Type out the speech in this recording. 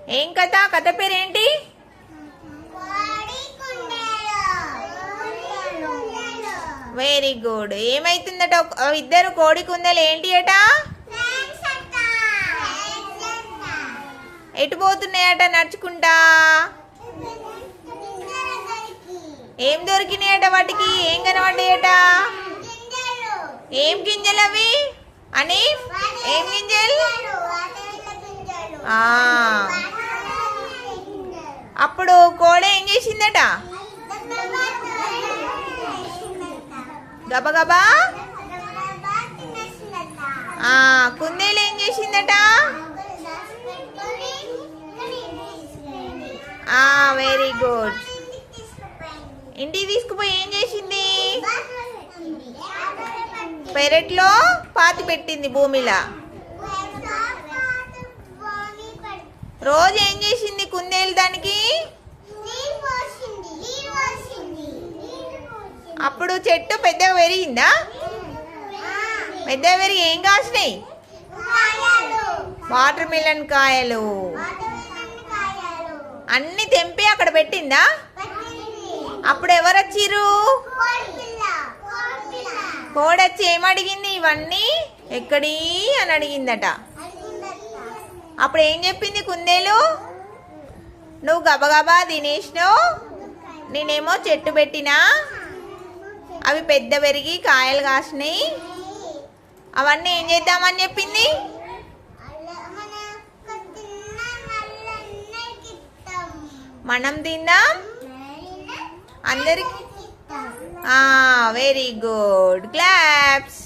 ఏం కథ? కథ పేరేంటి? Very good. ఏమైతుందట? ఇద్దరు కోడి కుందేలు ఏంటి అట? ఎటు పోతున్నాయట నడుచుకుంటా? ఏం దొరికినాయట వాటికి? ఏం కనబడ్డాయట? ఏం గింజలు అవి అని? ఏం గింజలు? అప్పుడు కోడి ఏం చేసిందట? గబగబా. కుందేలు ఏం చేసిందట? Very good. ఇంటికి తీసుకుపోయి ఏం చేసింది? పెరట్లో పాతి పెట్టింది భూమిలా. రోజు ఏం చేసింది కుందేలు దానికి? అప్పుడు చెట్టు పెద్దగా పెరిగిందా? పెద్దగా పెరిగి ఏం కాసినాయి? వాటర్ మిలన్ కాయలు అన్ని తెంపి అక్కడ పెట్టిందా? అప్పుడు ఎవరు వచ్చిర్రు? కోడొచ్చి ఏమడిగింది? ఇవన్నీ ఎక్కడి అని అడిగిందట. అప్పుడు ఏం చెప్పింది కుందేలు? నువ్వు గబగబా తినేసినావు, నేనేమో చెట్టు పెట్టినా, అవి పెద్ద పెరిగి కాయలు కాసినాయి, అవన్నీ ఏం చేద్దామని చెప్పింది? మనం తిందాం అందరికి. Very good. క్లాప్స్.